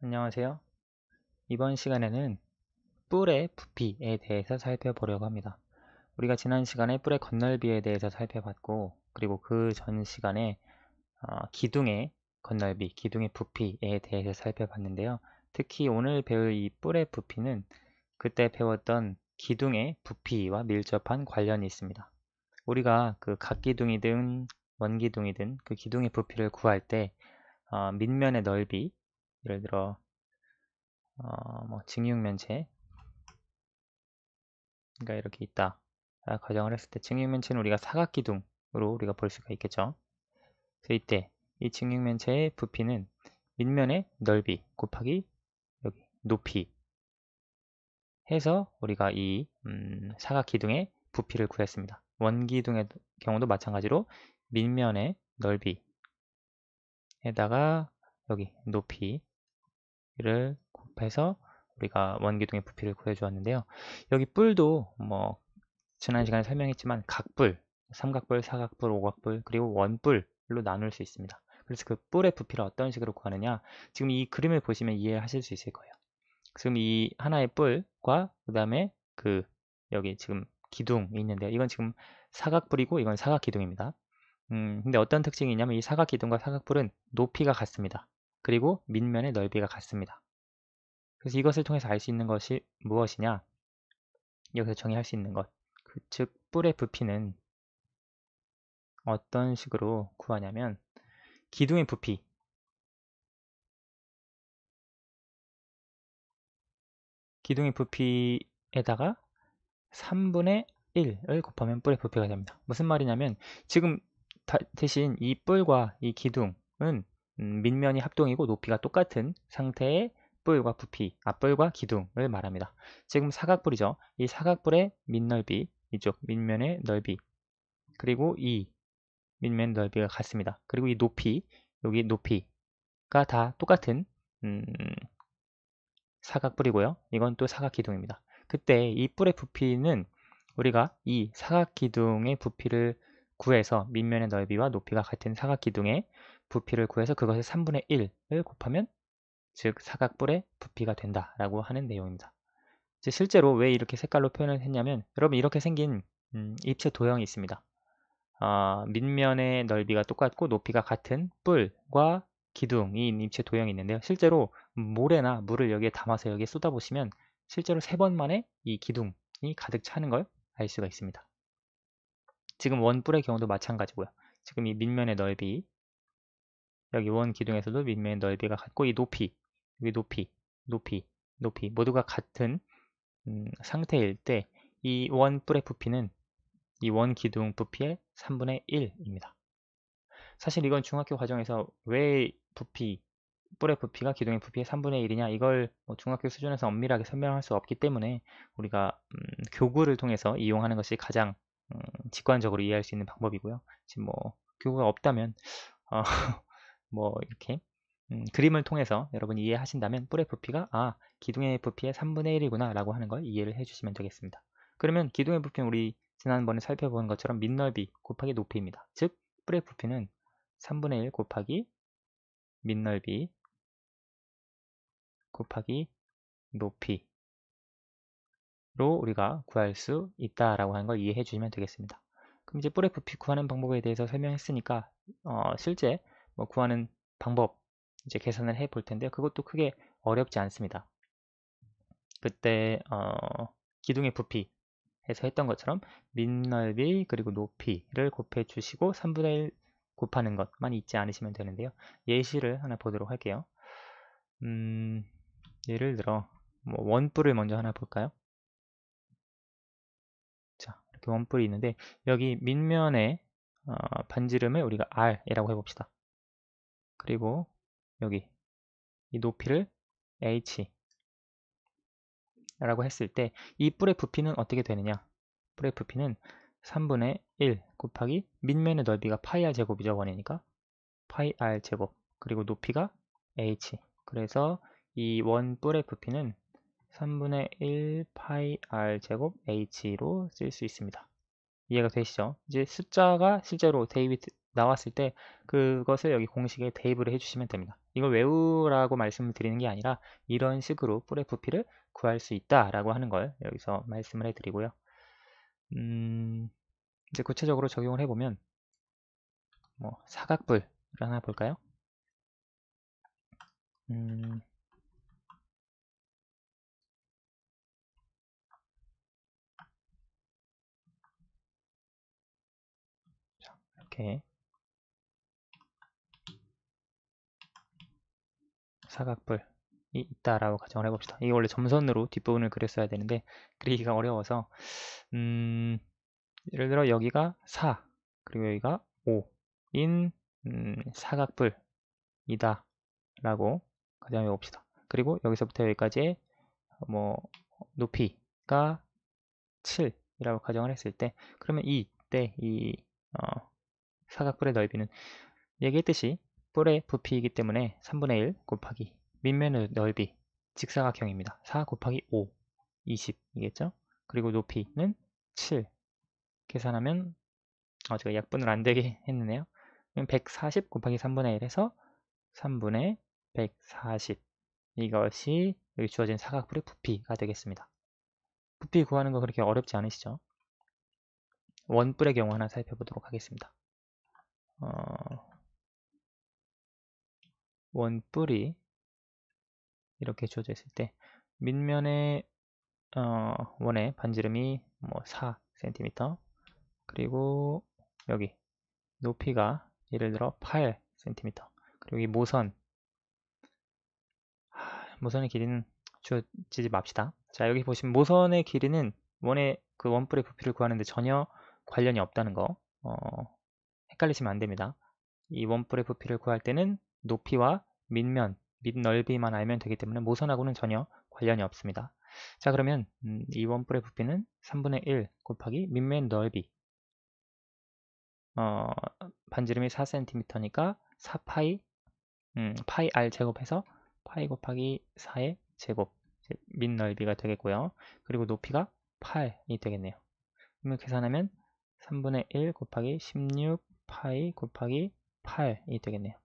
안녕하세요. 이번 시간에는 뿔의 부피에 대해서 살펴보려고 합니다. 우리가 지난 시간에 뿔의 건널비에 대해서 살펴봤고, 그리고 그 전 시간에 기둥의 건널비, 기둥의 부피에 대해서 살펴봤는데요. 특히 오늘 배울 이 뿔의 부피는 그때 배웠던 기둥의 부피와 밀접한 관련이 있습니다. 우리가 그 각기둥이든 원기둥이든 그 기둥의 부피를 구할 때 밑면의 넓이, 예를 들어 직육면체, 그러니까 이렇게 있다 가정을 했을 때 직육면체는 우리가 사각기둥으로 우리가 볼 수가 있겠죠. 그래서 이때 이 직육면체의 부피는 밑면의 넓이 곱하기 여기 높이 해서 우리가 이 사각기둥의 부피를 구했습니다. 원기둥의 경우도 마찬가지로 밑면의 넓이에다가 여기 높이를 곱해서 우리가 원기둥의 부피를 구해주었는데요. 여기 뿔도 지난 시간에 설명했지만 각뿔, 삼각뿔, 사각뿔, 오각뿔, 그리고 원뿔로 나눌 수 있습니다. 그래서 그 뿔의 부피를 어떤 식으로 구하느냐, 지금 이 그림을 보시면 이해하실 수 있을 거예요. 지금 이 하나의 뿔과 그 다음에 여기 지금 기둥이 있는데요. 이건 지금 사각뿔이고 이건 사각기둥입니다. 근데 어떤 특징이 있냐면 이 사각기둥과 사각뿔은 높이가 같습니다. 그리고 밑면의 넓이가 같습니다. 그래서 이것을 통해서 알 수 있는 것이 무엇이냐, 여기서 정의할 수 있는 것, 즉 뿔의 부피는 어떤 식으로 구하냐면 기둥의 부피에다가 3분의 1을 곱하면 뿔의 부피가 됩니다. 무슨 말이냐면 지금 대신 이 뿔과 이 기둥은 밑면이 합동이고 높이가 똑같은 상태의 뿔과 부피, 앞뿔과 기둥을 말합니다. 지금 사각뿔이죠. 이 사각뿔의 밑넓이, 이쪽 밑면의 넓이, 그리고 이 밑면 넓이가 같습니다. 그리고 이 높이, 여기 높이가 다 똑같은 음, 사각뿔이고요. 이건 또 사각기둥입니다. 그때 이 뿔의 부피는 우리가 이 사각기둥의 부피를 구해서 밑면의 넓이와 높이가 같은 사각기둥의 부피를 구해서 그것의 3분의 1을 곱하면 즉 사각뿔의 부피가 된다라고 하는 내용입니다. 이제 실제로 왜 이렇게 색깔로 표현을 했냐면 여러분 이렇게 생긴 입체 도형이 있습니다. 밑면의 넓이가 똑같고 높이가 같은 뿔과 기둥이 있는 입체 도형이 있는데요. 실제로 모래나 물을 여기에 담아서 여기에 쏟아보시면 실제로 3번 만에 이 기둥이 가득 차는 걸 알 수가 있습니다. 지금 원뿔의 경우도 마찬가지고요. 지금 이 밑면의 넓이, 여기 원 기둥에서도 밑면의 넓이가 같고 이 높이, 여기 높이 모두가 같은 상태일 때 이 원뿔의 부피는 이 원 기둥 부피의 3분의 1입니다. 사실 이건 중학교 과정에서 왜 뿔의 부피가 기둥의 부피의 3분의 1이냐 이걸 중학교 수준에서 엄밀하게 설명할 수 없기 때문에 우리가 교구를 통해서 이용하는 것이 가장 직관적으로 이해할 수 있는 방법이고요. 지금 교구가 없다면 어, 이렇게 그림을 통해서 여러분이 이해하신다면 뿔의 부피가 기둥의 부피의 3분의 1이구나 라고 하는 걸 이해를 해주시면 되겠습니다. 그러면 기둥의 부피는 우리 지난번에 살펴본 것처럼 밑넓이 곱하기 높이입니다. 즉 뿔의 부피는 3분의 1 곱하기 밑넓이 곱하기 높이로 우리가 구할 수 있다라고 하는 걸 이해해 주시면 되겠습니다. 그럼 이제 뿔의 부피 구하는 방법에 대해서 설명했으니까 실제 구하는 방법 이제 계산을 해 볼 텐데요. 그것도 크게 어렵지 않습니다. 그때 기둥의 부피 해서 했던 것처럼 밑넓이 그리고 높이를 곱해 주시고 3분의 1 곱하는 것만 잊지 않으시면 되는데요. 예시를 하나 보도록 할게요. 예를 들어 원뿔을 먼저 하나 볼까요? 자, 이렇게 원뿔이 있는데 여기 밑면에 반지름을 우리가 R이라고 해봅시다. 그리고 여기 이 높이를 H라고 했을 때 이 뿔의 부피는 어떻게 되느냐? 뿔의 부피는 3분의 1 곱하기 밑면의 넓이가 파이 R 제곱이죠. 원이니까 파이 R 제곱 그리고 높이가 H. 그래서 이 원 뿔의 부피는 3분의 1 파이 R 제곱 H로 쓸 수 있습니다. 이해가 되시죠? 이제 숫자가 실제로 나왔을 때 그것을 여기 공식에 대입을 해주시면 됩니다. 이걸 외우라고 말씀을 드리는 게 아니라 이런 식으로 뿔의 부피를 구할 수 있다라고 하는 걸 여기서 말씀을 해드리고요. 이제 구체적으로 적용을 해보면 뭐 사각뿔을 하나 볼까요? 자, 이렇게 사각뿔이 있다라고 가정을 해봅시다. 이게 원래 점선으로 뒷부분을 그렸어야 되는데 그리기가 어려워서 예를 들어 여기가 4 그리고 여기가 5인 사각뿔이다 라고 가정해 봅시다. 그리고 여기서부터 여기까지의 뭐 높이가 7이라고 가정을 했을 때 그러면 이때 이 사각뿔의 넓이는 얘기했듯이 뿔의 부피이기 때문에 3분의 1 곱하기 밑면의 넓이 직사각형입니다. 4 곱하기 5 20이겠죠? 그리고 높이는 7 계산하면 제가 약분을 안 되게 했네요. 140 곱하기 3분의 1에서 3분의 140 이것이 여기 주어진 사각뿔의 부피가 되겠습니다. 부피 구하는 거 그렇게 어렵지 않으시죠? 원뿔의 경우 하나 살펴보도록 하겠습니다. 원뿔이 이렇게 주어져 있을 때 밑면의 원의 반지름이 뭐 4cm 그리고 여기 높이가 예를 들어 8cm 그리고 이 모선의 길이는 주어지지 맙시다. 자, 여기 보시면 모선의 길이는 원의 그 원뿔의 부피를 구하는데 전혀 관련이 없다는 거 헷갈리시면 안 됩니다. 이 원뿔의 부피를 구할 때는 높이와 밑면, 밑넓이만 알면 되기 때문에 모선하고는 전혀 관련이 없습니다. 자, 그러면 이 원뿔의 부피는 3분의 1 곱하기 밑면 넓이 반지름이 4cm니까 4파이 파이 r 제곱해서 파이 곱하기 4의 제곱 밑넓이가 되겠고요. 그리고 높이가 8이 되겠네요. 그러면 계산하면 3분의 1 곱하기 16 파이 곱하기 8이 되겠네요.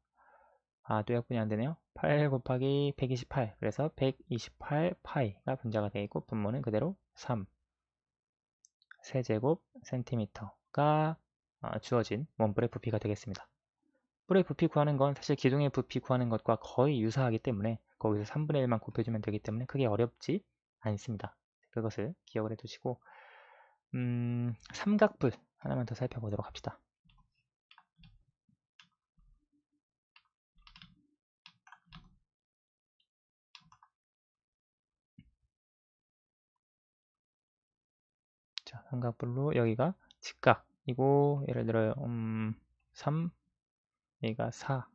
또 약분이 안 되네요. 8 곱하기 128 그래서 128 파이가 분자가 되겠고 분모는 그대로 3 세제곱 센티미터가 주어진 원뿔의 부피가 되겠습니다. 뿔의 부피 구하는 건 사실 기둥의 부피 구하는 것과 거의 유사하기 때문에 거기서 3분의 1만 곱해주면 되기 때문에 크게 어렵지 않습니다. 그것을 기억을 해두시고 삼각뿔 하나만 더 살펴보도록 합시다. 자, 삼각뿔로 여기가 직각이고 예를 들어 3 여기가 4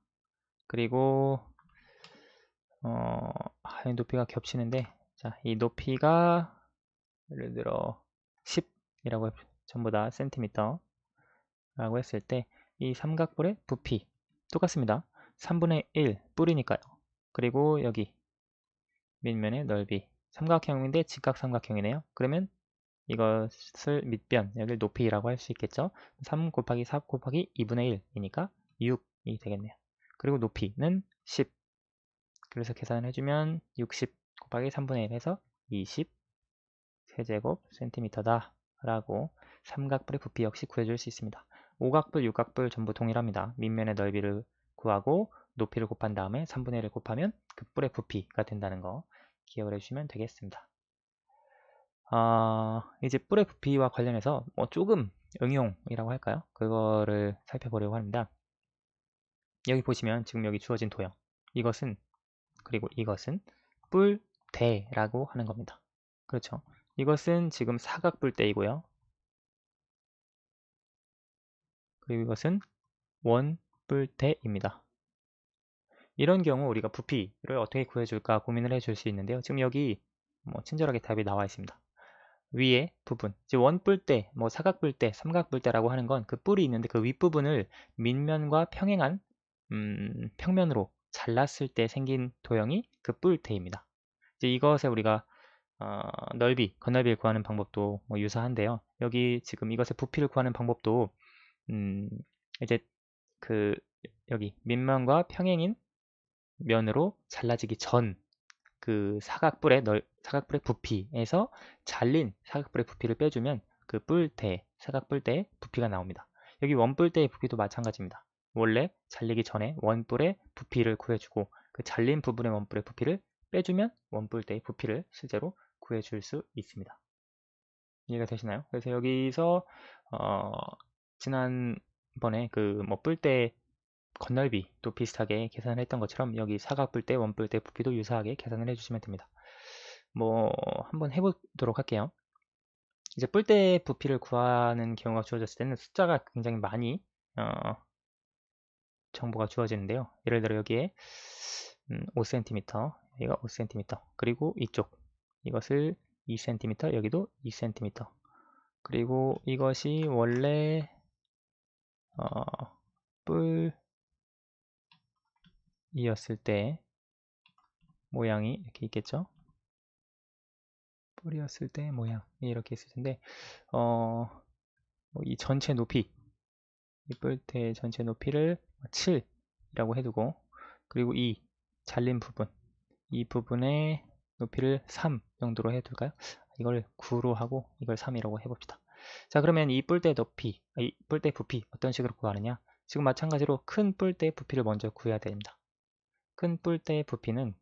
그리고 이 높이가 겹치는데 자, 이 높이가 예를 들어 10이라고 전부 다 센티미터 라고 했을 때 이 삼각뿔의 부피 똑같습니다. 3분의 1 뿔이니까요. 그리고 여기 밑면의 넓이 삼각형인데 직각삼각형이네요. 그러면 이것을 밑변, 여기를 높이라고 할 수 있겠죠. 3 곱하기 4 곱하기 2분의 1이니까 6이 되겠네요. 그리고 높이는 10. 그래서 계산을 해주면 60 곱하기 3분의 1 해서 20 세제곱 센티미터다 라고 삼각뿔의 부피 역시 구해줄 수 있습니다. 오각뿔, 육각뿔 전부 동일합니다. 밑면의 넓이를 구하고 높이를 곱한 다음에 3분의 1을 곱하면 그 뿔의 부피가 된다는 거 기억을 해주시면 되겠습니다. 이제 뿔의 부피와 관련해서 조금 응용이라고 할까요? 그거를 살펴보려고 합니다. 여기 보시면 지금 여기 주어진 도형 이것은 그리고 이것은 뿔대라고 하는 겁니다. 그렇죠? 이것은 지금 사각뿔대이고요. 그리고 이것은 원뿔대입니다. 이런 경우 우리가 부피를 어떻게 구해줄까 고민을 해줄 수 있는데요. 지금 여기 친절하게 답이 나와 있습니다. 위에 부분, 즉 원뿔대, 사각뿔대, 삼각뿔대라고 하는 건 그 뿔이 있는데 그 윗부분을 밑면과 평행한 평면으로 잘랐을 때 생긴 도형이 그 뿔대입니다. 이제 이것에 우리가 넓이, 건널비를 구하는 방법도 유사한데요. 여기 지금 이것의 부피를 구하는 방법도 이제 그 여기 밑면과 평행인 면으로 잘라지기 전 그 사각뿔의 부피에서 잘린 사각뿔의 부피를 빼주면 그 뿔대, 사각뿔대의 부피가 나옵니다. 여기 원뿔대의 부피도 마찬가지입니다. 원래 잘리기 전에 원뿔의 부피를 구해주고 그 잘린 부분의 원뿔의 부피를 빼주면 원뿔대의 부피를 실제로 구해줄 수 있습니다. 이해가 되시나요? 그래서 여기서 지난번에 그 뭐 뿔대 건널비도 비슷하게 계산을 했던 것처럼 여기 사각뿔대, 원뿔대 부피도 유사하게 계산을 해주시면 됩니다. 뭐 한번 해보도록 할게요. 이제 뿔대 부피를 구하는 경우가 주어졌을 때는 숫자가 굉장히 많이 정보가 주어지는데요. 예를 들어 여기에 5cm, 여기가 5cm, 그리고 이쪽 이것을 2cm, 여기도 2cm, 그리고 이것이 원래 뿔이었을 때 모양이 이렇게 있겠죠. 뿔이었을 때 모양이 이렇게 있을 텐데 이 전체 높이, 이 뿔대 전체 높이를 7이라고 해두고, 그리고 이 잘린 부분, 이 부분의 높이를 3 정도로 해둘까요? 이걸 9로 하고 이걸 3이라고 해봅시다. 자, 그러면 이 뿔대 높이, 이 뿔대 부피 어떤 식으로 구하느냐? 지금 마찬가지로 큰 뿔대 부피를 먼저 구해야 됩니다. 큰 뿔대의 부피는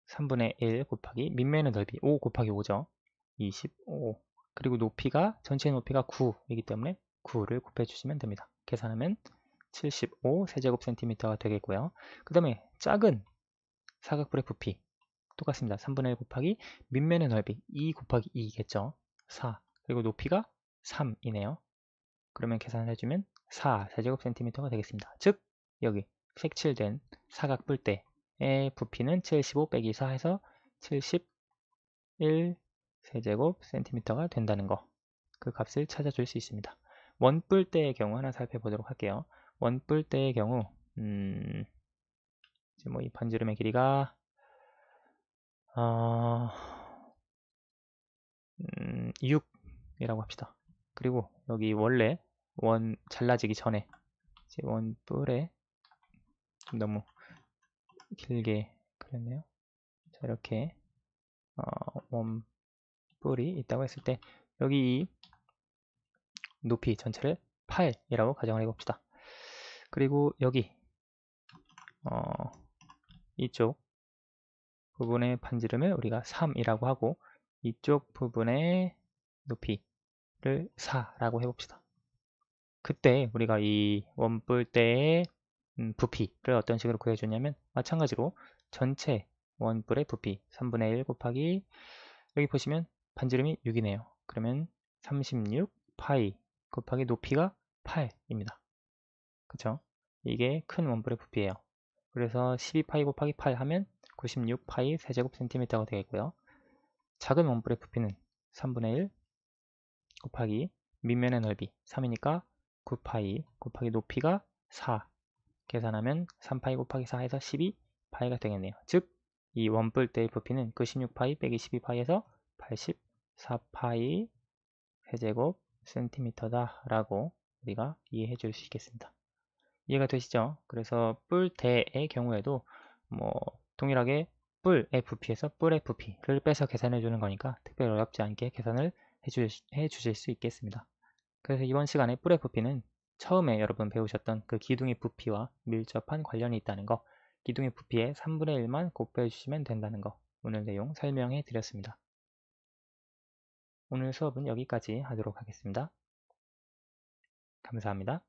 3분의 1 곱하기 밑면의 넓이 5 곱하기 5죠. 25. 그리고 높이가 전체 높이가 9이기 때문에 9를 곱해주시면 됩니다. 계산하면 75 세제곱 센티미터가 되겠고요. 그 다음에 작은 사각뿔의 부피 똑같습니다. 3분의 1 곱하기 밑면의 넓이 2 곱하기 2겠죠. 4. 그리고 높이가 3이네요. 그러면 계산을 해주면 4 세제곱 센티미터가 되겠습니다. 즉 여기 색칠된 사각뿔대의 부피는 75 빼기 4 해서 71 세제곱 센티미터가 된다는 거, 그 값을 찾아줄 수 있습니다. 원뿔대의 경우 하나 살펴보도록 할게요. 원뿔대의 경우 이제 뭐 이 반지름의 길이가 6이라고 합시다. 그리고 여기 원래 원 잘라지기 전에 이제 원뿔에 좀 너무 길게 그렸네요. 자, 이렇게 원뿔이 있다고 했을 때 여기 이 높이 전체를 8이라고 가정을 해봅시다. 그리고 여기 이쪽 부분의 반지름을 우리가 3이라고 하고 이쪽 부분의 높이를 4라고 해봅시다. 그때 우리가 이 원뿔대의 부피를 어떤 식으로 구해주냐면 마찬가지로 전체 원뿔의 부피 3분의 1 곱하기 여기 보시면 반지름이 6이네요. 그러면 36 파이 곱하기 높이가 8입니다. 그쵸? 이게 큰 원뿔의 부피예요. 그래서 12파이 곱하기 8 하면 96파이 세제곱 센티미터가 되겠고요. 작은 원뿔의 부피는 3분의 1 곱하기 밑면의 넓이 3이니까 9파이 곱하기 높이가 4 계산하면 3파이 곱하기 4 해서 12파이가 되겠네요. 즉 이 원뿔대의 부피는 96파이 빼기 12파이에서 84파이 세제곱 센티미터다 라고 우리가 이해해 줄 수 있겠습니다. 이해가 되시죠? 그래서 뿔대의 경우에도 뭐 동일하게 뿔의 부피에서 뿔의 부피를 빼서 계산해 주는 거니까 특별히 어렵지 않게 계산을 해 주실 수 있겠습니다. 그래서 이번 시간에 뿔의 부피는 처음에 여러분 배우셨던 그 기둥의 부피와 밀접한 관련이 있다는 거, 기둥의 부피의 3분의 1만 곱해 주시면 된다는 거, 오늘 내용 설명해 드렸습니다. 오늘 수업은 여기까지 하도록 하겠습니다. 감사합니다.